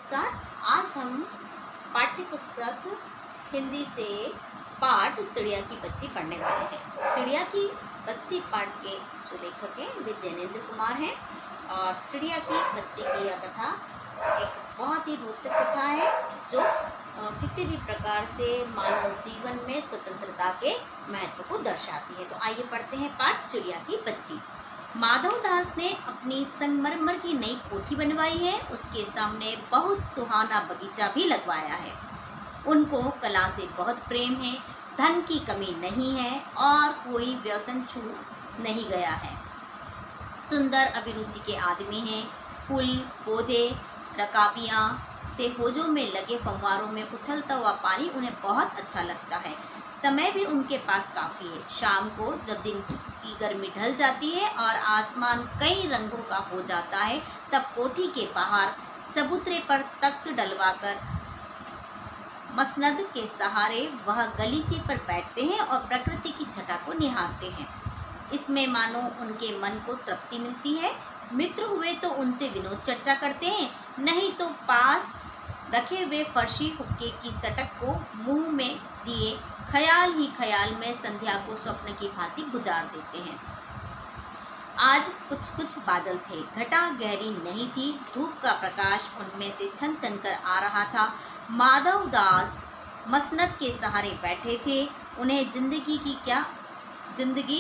नमस्कार। आज हम पाठ्य पुस्तक हिंदी से पाठ चिड़िया की बच्ची पढ़ने वाले हैं। चिड़िया की बच्ची पाठ के जो लेखक हैं वे जैनेन्द्र कुमार हैं और चिड़िया की बच्ची की यह कथा एक बहुत ही रोचक कथा है जो किसी भी प्रकार से मानव जीवन में स्वतंत्रता के महत्व को दर्शाती है। तो आइए पढ़ते हैं पाठ चिड़िया की बच्ची। माधव दास ने अपनी संगमरमर की नई कोठी बनवाई है। उसके सामने बहुत सुहाना बगीचा भी लगवाया है। उनको कला से बहुत प्रेम है, धन की कमी नहीं है और कोई व्यसन छूट नहीं गया है। सुंदर अभिरुचि के आदमी हैं। फूल पौधे रकाबियाँ से होजों में लगे फव्वारों में उछलता हुआ पानी उन्हें बहुत अच्छा लगता है। समय भी उनके पास काफ़ी है। शाम को जब दिन की गर्मी ढल जाती है और आसमान कई रंगों का हो जाता है, तब कोठी के बाहर चबूतरे पर तख्त डलवाकर मसनद के सहारे वह गलीचे पर बैठते हैं और प्रकृति की छटा को निहारते हैं। इसमें मानो उनके मन को तृप्ति मिलती है। मित्र हुए तो उनसे विनोद चर्चा करते हैं, नहीं तो पास रखे हुए फर्शी हुक्के की सटक को मुंह में दिए ख्याल ही ख्याल में संध्या को स्वप्न की भांति गुजार देते हैं। आज कुछ कुछ बादल थे, घटा गहरी नहीं थी, धूप का प्रकाश उनमें से छन छन कर आ रहा था। माधव दास मसनद के सहारे बैठे थे। उन्हें जिंदगी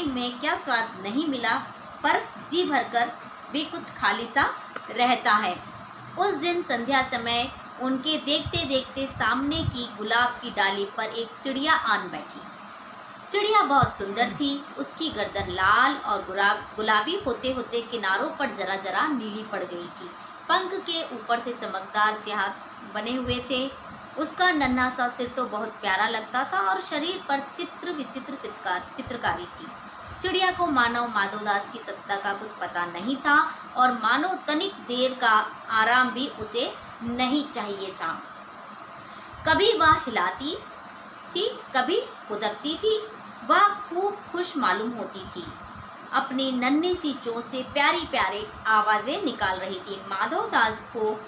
में क्या स्वाद नहीं मिला, पर जी भरकर भी कुछ खाली सा रहता है। उस दिन संध्या समय उनके देखते देखते सामने की गुलाब की डाली पर एक चिड़िया आन बैठी। चिड़िया बहुत सुंदर थी। उसकी गर्दन लाल और गुलाबी होते होते किनारों पर जरा जरा नीली पड़ गई थी। पंख के ऊपर से चमकदार स्याह बने हुए थे। उसका नन्हा सा सिर तो बहुत प्यारा लगता था और शरीर पर चित्र विचित्र चित्रकारी थी। चिड़िया को मानव माधवदास की सत्ता का कुछ पता नहीं था और मानो तनिक देर का आराम भी उसे नहीं चाहिए था। कभी वह हिलाती थी, कभी खुदकती थी। वह खूब खुश मालूम होती थी। अपनी नन्ही सी चोंच से प्यारी प्यारी आवाज़ें निकाल रही थी। माधवदास को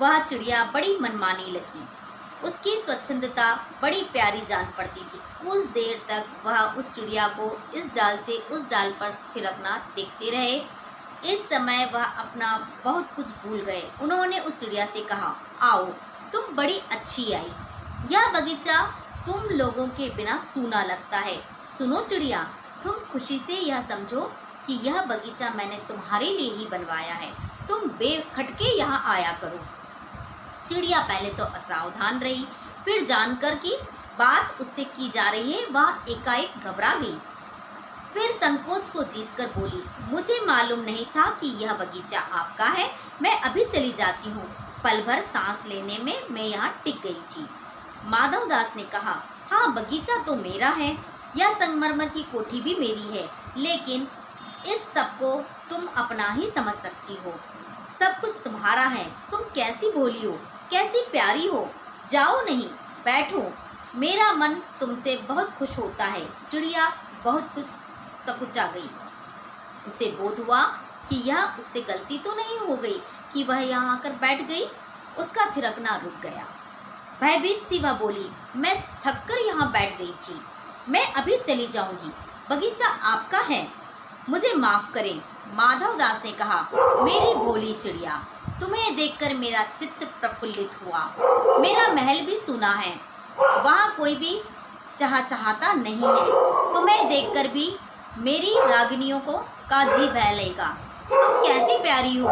वह चिड़िया बड़ी मनमानी लगी। उसकी स्वच्छंदता बड़ी प्यारी जान पड़ती थी। कुछ देर तक वह उस चिड़िया को इस डाल से उस डाल पर थिरकना देखते रहे। इस समय वह अपना बहुत कुछ भूल गए। उन्होंने उस चिड़िया से कहा, आओ, तुम बड़ी अच्छी आई। यह बगीचा तुम लोगों के बिना सूना लगता है। सुनो चिड़िया, तुम खुशी से यह समझो कि यह बगीचा मैंने तुम्हारे लिए ही बनवाया है। तुम बेखटके यहाँ आया करो। चिड़िया पहले तो असावधान रही, फिर जानकर कि बात उससे की जा रही है वह एकाएक घबरा गई। फिर संकोच को जीतकर बोली, मुझे मालूम नहीं था कि यह बगीचा आपका है। मैं अभी चली जाती हूँ। पल भर सांस लेने में मैं यहाँ टिक गई थी। माधवदास ने कहा, हाँ, बगीचा तो मेरा है, यह संगमरमर की कोठी भी मेरी है, लेकिन इस सब को तुम अपना ही समझ सकती हो। सब कुछ तुम्हारा है। तुम कैसी भोली हो, कैसी प्यारी हो। जाओ नहीं, बैठो। मेरा मन तुमसे बहुत खुश होता है। चिड़िया बहुत कुछ सकुचा गई। उसे बोध हुआ कि यह उससे गलती तो नहीं हो गई कि वह यहाँ आकर बैठ गई। उसका थिरकना रुक गया। भयभीत सी वह बोली, मैं थककर यहाँ बैठ गई थी, मैं अभी चली जाऊंगी। बगीचा आपका है, मुझे माफ करें। माधवदास ने कहा, मेरी भोली चिड़िया, तुम्हें देखकर मेरा चित्त प्रफुल्लित हुआ। मेरा महल भी सुना है, वहाँ कोई भी चाहता नहीं है। तुम्हें देखकर भी मेरी रागिनियों का जी बहलेगा। तुम कैसी प्यारी हो,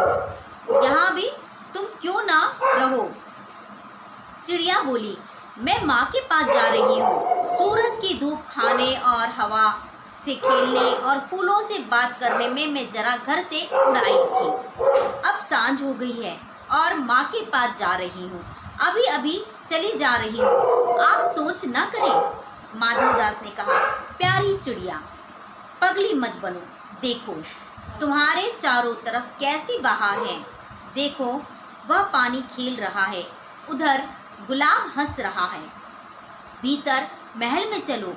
यहाँ भी तुम क्यों ना रहो। चिड़िया बोली, मैं माँ के पास जा रही हूँ। सूरज की धूप खाने और हवा से खेलने और फूलों से बात करने में मैं जरा घर से उड़ आई थी। अब सांझ हो गई है और माँ के पास जा रही हूँ। अभी अभी चली जा रही हूँ, आप सोच न करें। माधवदास ने कहा, प्यारी चिड़िया, पगली मत बनो। देखो तुम्हारे चारों तरफ कैसी बहार है। देखो वह पानी खेल रहा है, उधर गुलाब हंस रहा है। भीतर महल में चलो,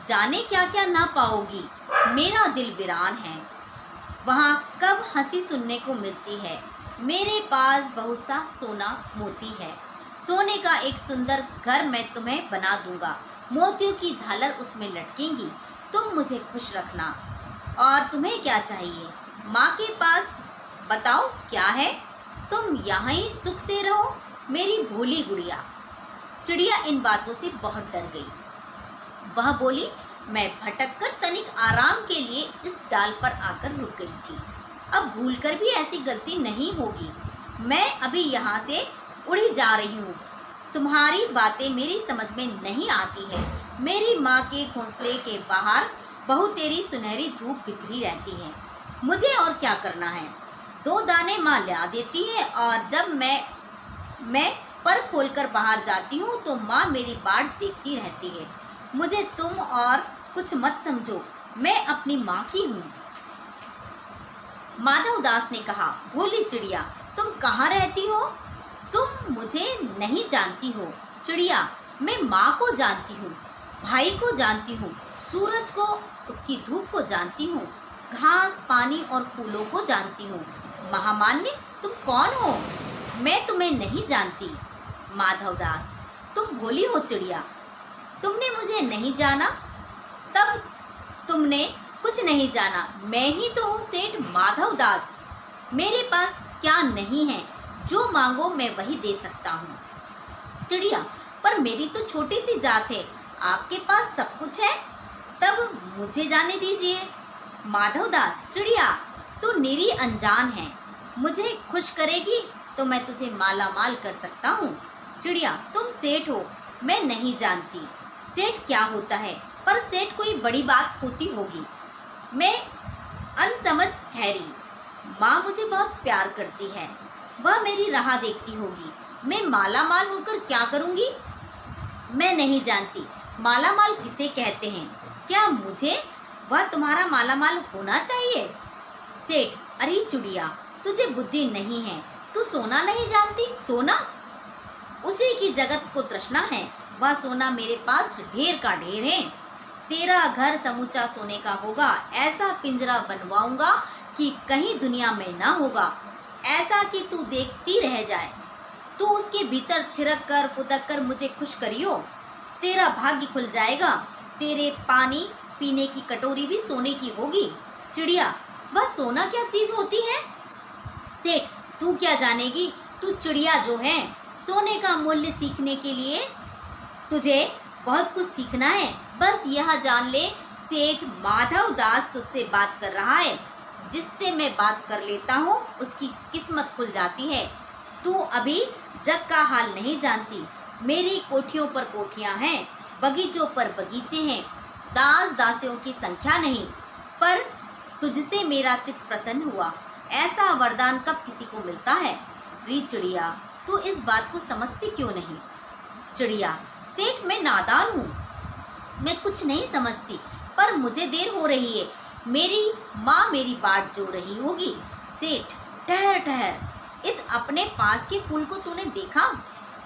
जाने क्या क्या ना पाओगी। मेरा दिल वीरान है। वहाँ कब हंसी सुनने को मिलती है। मेरे पास बहुत सा सोना मोती है, सोने का एक सुंदर घर मैं तुम्हें बना दूंगा, मोतियों की झालर उसमें लटकेंगी, तुम मुझे खुश रखना। और तुम्हें क्या चाहिए? माँ के पास बताओ क्या है? तुम यहाँ ही सुख से रहो मेरी भोली गुड़िया। चिड़िया इन बातों से बहुत डर गई। वह बोली, मैं भटककर तनिक आराम के लिए इस डाल पर आकर रुक गई थी। अब भूलकर भी ऐसी गलती नहीं होगी। मैं अभी यहाँ से उड़ी जा रही हूँ। तुम्हारी बातें मेरी समझ में नहीं आती है। मेरी माँ के घोंसले के बाहर बहु तेरी सुनहरी धूप बिखरी रहती है। मुझे और क्या करना है? 2 दाने माँ ला देती है और जब मैं पर खोलकर बाहर जाती हूँ तो माँ मेरी बाट देखती रहती है। मुझे तुम और कुछ मत समझो, मैं अपनी माँ की हूँ। माधव दास ने कहा, भोली चिड़िया, तुम कहाँ रहती हो? तुम मुझे नहीं जानती हो। चिड़िया, मैं माँ को जानती हूँ, भाई को जानती हूँ, सूरज को, उसकी धूप को जानती हूँ, घास, पानी और फूलों को जानती हूँ। महामान्य, तुम कौन हो? मैं तुम्हें नहीं जानती। माधव दास, तुम भोली हो चिड़िया, तुमने मुझे नहीं जाना, तब तुमने कुछ नहीं जाना। मैं ही तो हूँ सेठ माधव दास। मेरे पास क्या नहीं है, जो मांगो मैं वही दे सकता हूँ। चिड़िया, पर मेरी तो छोटी सी जात है, आपके पास सब कुछ है, तब मुझे जाने दीजिए। माधव दास, चिड़िया, तू निरी अनजान है, मुझे खुश करेगी तो मैं तुझे माला माल कर सकता हूँ। चिड़िया, तुम सेठ हो, मैं नहीं जानती सेठ क्या होता है, पर सेठ कोई बड़ी बात होती होगी। मैं अनसमझ ठहरी। माँ मुझे बहुत प्यार करती है, वह मेरी राह देखती होगी। मैं माला माल होकर क्या करूँगी? मैं नहीं जानती माला माल किसे कहते हैं। क्या मुझे वह तुम्हारा माला माल होना चाहिए? सेठ, अरे चिड़िया, तुझे बुद्धि नहीं है, तू सोना नहीं जानती? सोना उसी की जगत को तृष्णा है, वह सोना मेरे पास ढेर का ढेर है। तेरा घर समूचा सोने का होगा, ऐसा पिंजरा बनवाऊंगा कि कहीं दुनिया में ना होगा, ऐसा कि तू देखती रह जाए। तू उसके भीतर थिरक कर फुदक कर मुझे खुश करियो, तेरा भाग्य खुल जाएगा। तेरे पानी पीने की कटोरी भी सोने की होगी। चिड़िया, वह सोना क्या चीज़ होती है? सेठ, तू क्या जानेगी, तू चिड़िया जो है। सोने का मूल्य सीखने के लिए तुझे बहुत कुछ सीखना है। बस यह जान ले, सेठ माधव दास तुझसे बात कर रहा है। जिससे मैं बात कर लेता हूँ उसकी किस्मत खुल जाती है। तू अभी जग का हाल नहीं जानती। मेरी कोठियों पर कोठियाँ हैं, बगीचों पर बगीचे हैं, दास दासियों की संख्या नहीं, पर तुझसे मेरा चित्त प्रसन्न हुआ। ऐसा वरदान कब किसी को मिलता है? री चिड़िया, तू इस बात को समझती क्यों नहीं? चिड़िया, सेठ मैं नादान हूँ, मैं कुछ नहीं समझती, पर मुझे देर हो रही है, मेरी माँ मेरी बाट जो रही होगी। सेठ, ठहर ठहर, इस अपने पास के फूल को तूने देखा?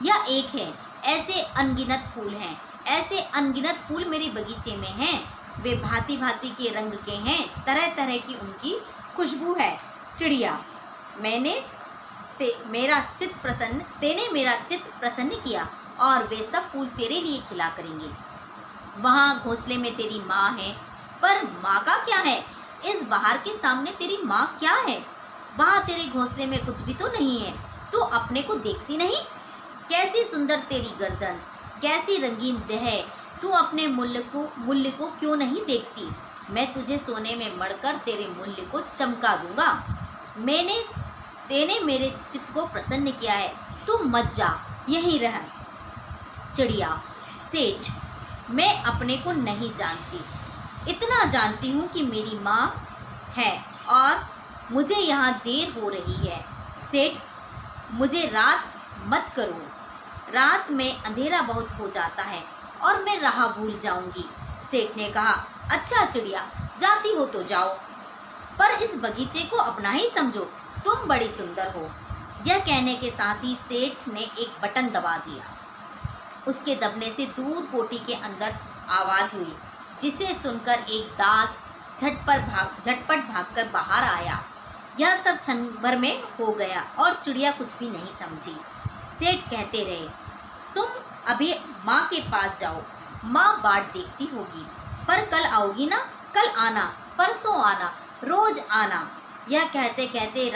यह एक है, ऐसे अनगिनत फूल हैं, ऐसे अनगिनत फूल मेरे बगीचे में हैं। वे भांति भांति के रंग के हैं, तरह तरह की उनकी खुशबू है। चिड़िया, तेने मेरा चित्त प्रसन्न किया और वे सब फूल तेरे लिए खिला करेंगे। वहाँ घोंसले में तेरी माँ है, पर माँ का क्या है? इस बाहर के सामने तेरी माँ क्या है? वहाँ तेरे घोंसले में कुछ भी तो नहीं है। तू अपने को देखती नहीं? कैसी सुंदर तेरी गर्दन, कैसी रंगीन देह। तू अपने मूल्य को क्यों नहीं देखती? मैं तुझे सोने में मढ़कर तेरे मूल्य को चमका दूंगा। तेने मेरे चित्त को प्रसन्न किया है, तू मत जा, यहीं रह। चिड़िया, सेठ मैं अपने को नहीं जानती, इतना जानती हूँ कि मेरी माँ है और मुझे यहाँ देर हो रही है। सेठ, मुझे रात मत करो, रात में अंधेरा बहुत हो जाता है और मैं राह भूल जाऊंगी। सेठ ने कहा, अच्छा चिड़िया, जाती हो तो जाओ, पर इस बगीचे को अपना ही समझो, तुम बड़ी सुंदर हो। यह कहने के साथ ही सेठ ने एक बटन दबा दिया। उसके दबने से दूर कोठी के अंदर आवाज़ हुई, जिसे सुनकर एक दास झटपट भागकर बाहर आया। यह सब क्षण भर में हो गया और चिड़िया कुछ भी नहीं समझी। सेठ कहते रहे, तुम अभी माँ के पास जाओ, माँ बाट देखती होगी, पर कल आओगी ना? कल आना, परसों आना, रोज आना। यह कहते कहते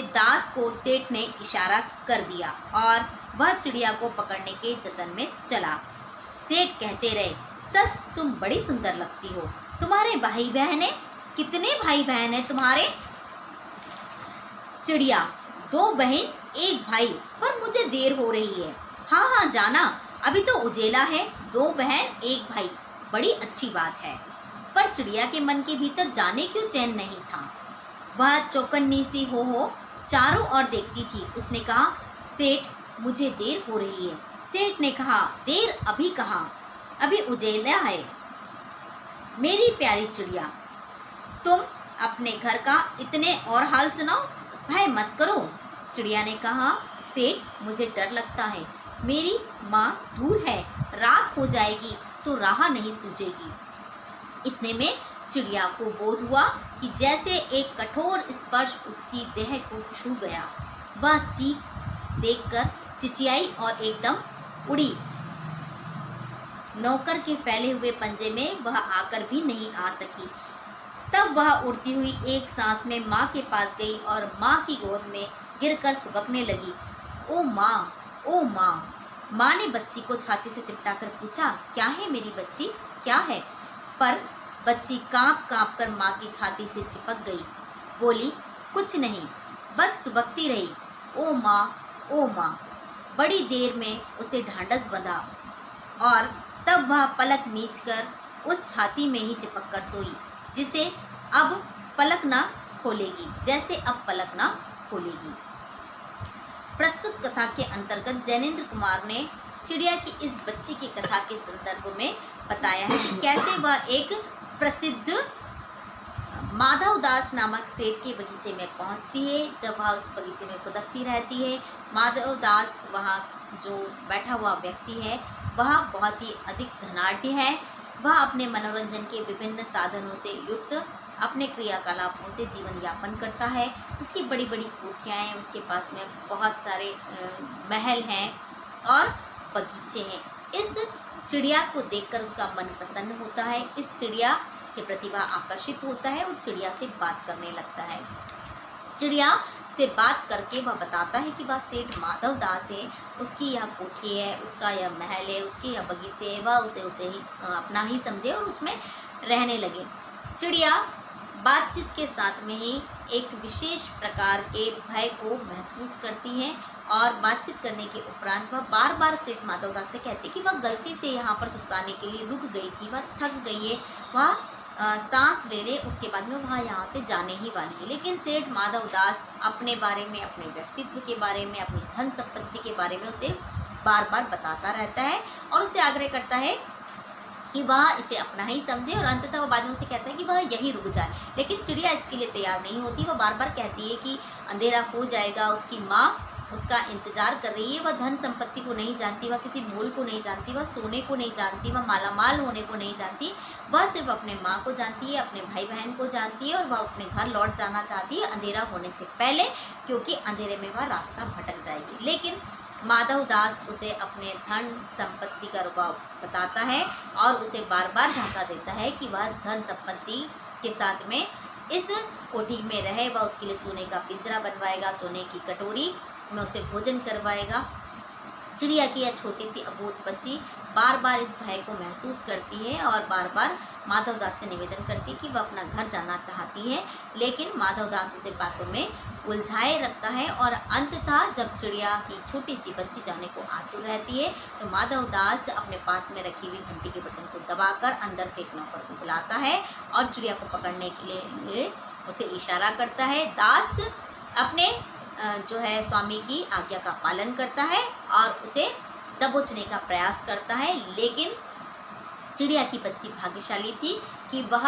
दास को सेठ ने इशारा कर दिया और वह चिड़िया को पकड़ने के जतन में चला। सेठ कहते रहे, सच तुम बड़ी सुंदर लगती हो। तुम्हारे भाई बहन है? कितने भाई बहन है तुम्हारे? चिड़िया, 2 बहन 1 भाई, पर मुझे देर हो रही है। हाँ जाना, अभी तो उजेला है। 2 बहन 1 भाई, बड़ी अच्छी बात है। पर चिड़िया के मन के भीतर जाने क्यों चैन नहीं था। वह चौकन्नी सी हो चारों ओर देखती थी। उसने कहा, सेठ मुझे देर हो रही है। सेठ ने कहा, देर अभी कहाँ, अभी उजेला है। मेरी प्यारी चिड़िया, तुम अपने घर का इतने और हाल सुनाओ, भय मत करो। चिड़िया ने कहा, सेठ मुझे डर लगता है, मेरी माँ दूर है, रात हो जाएगी तो राह नहीं सूझेगी। इतने में चिड़िया को बोध हुआ कि जैसे एक कठोर स्पर्श उसकी देह को छू गया। वह चीख देखकर चिचियाई और एकदम उड़ी। नौकर के फैले हुए पंजे में वह आकर भी नहीं आ सकी। तब वह उड़ती हुई एक सांस में माँ के पास गई और माँ की गोद में गिरकर सुबकने लगी। ओ माँ, ओ माँ। माँ ने बच्ची को छाती से चिपटाकर पूछा, क्या है मेरी बच्ची, क्या है? पर बच्ची कांप कर माँ की छाती से चिपक गई। बोली, कुछ नहीं, बस सुबकती रही। ओ माँ, ओ माँ। बड़ी देर में उसे ढांढस बंधा और तब वह पलक मीचकर उस छाती में ही चिपक कर सोई, जैसे अब पलक ना खोलेगी। प्रस्तुत कथा के अंतर्गत जैनेन्द्र कुमार ने चिड़िया की इस बच्ची की कथा के संदर्भ में बताया है कि कैसे वह एक प्रसिद्ध माधव दास नामक सेठ के बगीचे में पहुंचती है। जब वह उस बगीचे में फुदकती रहती है, माधव दास वहाँ जो बैठा हुआ व्यक्ति है वह बहुत ही अधिक धनाढ़ है। वह अपने मनोरंजन के विभिन्न साधनों से युक्त अपने क्रियाकलापों से जीवन यापन करता है। उसकी बड़ी बड़ी कोठियाँ हैं, उसके पास में बहुत सारे महल हैं और बगीचे हैं। इस चिड़िया को देखकर उसका मन प्रसन्न होता है, इस चिड़िया के प्रति वह आकर्षित होता है और चिड़िया से बात करने लगता है। चिड़िया से बात करके वह बताता है कि वह सेठ माधव दास है, उसकी यह कोठी है, उसका यह महल है, उसके यह बगीचे है, वह उसे ही अपना ही समझे और उसमें रहने लगे। चिड़िया बातचीत के साथ में ही एक विशेष प्रकार के भय को महसूस करती है और बातचीत करने के उपरांत वह बार बार सेठ माधव दास से कहती कि वह गलती से यहाँ पर सुस्ताने के लिए रुक गई थी, वह थक गई है, वह सांस ले ले, उसके बाद में वह यहाँ से जाने ही वाली है। लेकिन सेठ माधव दास अपने बारे में, अपने व्यक्तित्व के बारे में, अपनी धन संपत्ति के बारे में उसे बार बार बताता रहता है और उससे आग्रह करता है कि वह इसे अपना ही समझे और अंततः वह बाद में उसे कहता है कि वह यहीं रुक जाए। लेकिन चिड़िया इसके लिए तैयार नहीं होती। वह बार बार कहती है कि अंधेरा हो जाएगा, उसकी माँ उसका इंतज़ार कर रही है। वह धन संपत्ति को नहीं जानती, वह किसी मोल को नहीं जानती, वह सोने को नहीं जानती, वह मालामाल होने को नहीं जानती। वह सिर्फ अपने माँ को जानती है, अपने भाई बहन को जानती है और वह अपने घर लौट जाना चाहती है अंधेरा होने से पहले, क्योंकि अंधेरे में वह रास्ता भटक जाएगी। लेकिन माधव दास उसे अपने धन संपत्ति का रुबाब बताता है और उसे बार बार झांसा देता है कि वह धन संपत्ति के साथ में इस कोठी में रहे, वह उसके लिए सोने का पिंजरा बनवाएगा, सोने की कटोरी में उसे भोजन करवाएगा। चिड़िया की यह छोटी सी अबोध बच्ची बार बार इस भय को महसूस करती है और बार बार माधव दास से निवेदन करती है कि वह अपना घर जाना चाहती है। लेकिन माधव दास उसे बातों में उलझाए रखता है और अंततः जब चिड़िया की छोटी सी बच्ची जाने को आतुर रहती है तो माधव दास अपने पास में रखी हुई घंटी के बटन को दबाकर अंदर से एक नौकर को बुलाता है और चिड़िया को पकड़ने के लिए उसे इशारा करता है। दास अपने जो है स्वामी की आज्ञा का पालन करता है और उसे दबोचने का प्रयास करता है। लेकिन चिड़िया की बच्ची भाग्यशाली थी कि वह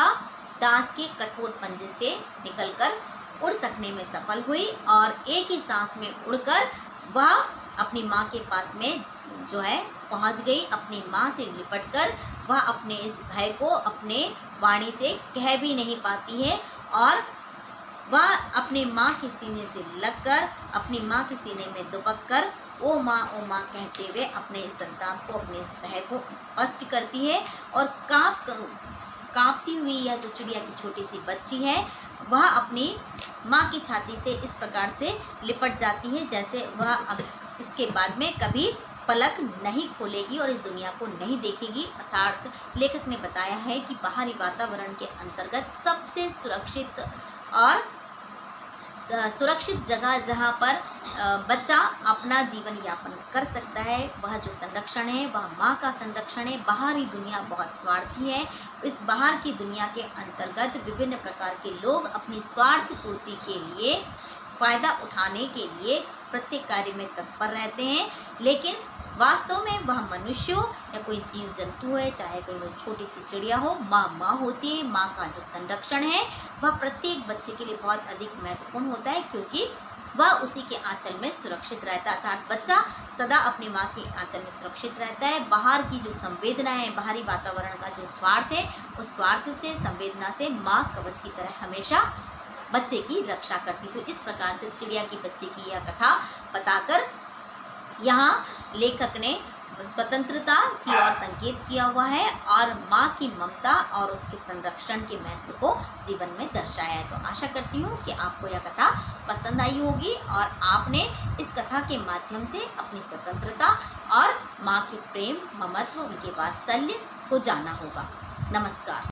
दास के कठोर पंजे से निकलकर उड़ सकने में सफल हुई और एक ही सांस में उड़कर वह अपनी माँ के पास में जो है पहुँच गई। अपनी माँ से लिपटकर वह अपने इस भय को अपने वाणी से कह भी नहीं पाती है और वह अपनी माँ के सीने से लगकर, अपनी माँ के सीने में दुबक कर ओ माँ कहते हुए अपने इस संतान को, अपने इस भय को स्पष्ट करती है। और कांपती हुई यह जो चिड़िया की छोटी सी बच्ची है वह अपनी माँ की छाती से इस प्रकार से लिपट जाती है जैसे वह अब इसके बाद में कभी पलक नहीं खोलेगी और इस दुनिया को नहीं देखेगी। अर्थात लेखक ने बताया है कि बाहरी वातावरण के अंतर्गत सबसे सुरक्षित जगह जहाँ पर बच्चा अपना जीवन यापन कर सकता है, वह जो संरक्षण है वह माँ का संरक्षण है। बाहरी दुनिया बहुत स्वार्थी है। इस बाहर की दुनिया के अंतर्गत विभिन्न प्रकार के लोग अपनी स्वार्थ पूर्ति के लिए, फ़ायदा उठाने के लिए प्रत्येक कार्य में तत्पर रहते हैं, लेकिन वास्तव में वह मनुष्य हो या कोई जीव जंतु है, चाहे कोई छोटी सी चिड़िया हो, माँ होती है। माँ का जो संरक्षण है वह प्रत्येक बच्चे के लिए बहुत अधिक महत्वपूर्ण होता है, क्योंकि वह उसी के आंचल में सुरक्षित रहता है। अर्थात बच्चा सदा अपनी माँ के आंचल में सुरक्षित रहता है। बाहर की जो संवेदना है, बाहरी वातावरण का जो स्वार्थ है, उस स्वार्थ से, संवेदना से माँ कवच की तरह हमेशा बच्चे की रक्षा करती। तो इस प्रकार से चिड़िया की बच्चे की यह कथा बताकर यहाँ लेखक ने स्वतंत्रता की ओर संकेत किया हुआ है और माँ की ममता और उसके संरक्षण के महत्व को जीवन में दर्शाया है। तो आशा करती हूँ कि आपको यह कथा पसंद आई होगी और आपने इस कथा के माध्यम से अपनी स्वतंत्रता और माँ के प्रेम, ममत्व, उनके वात्सल्य को जाना होगा। नमस्कार।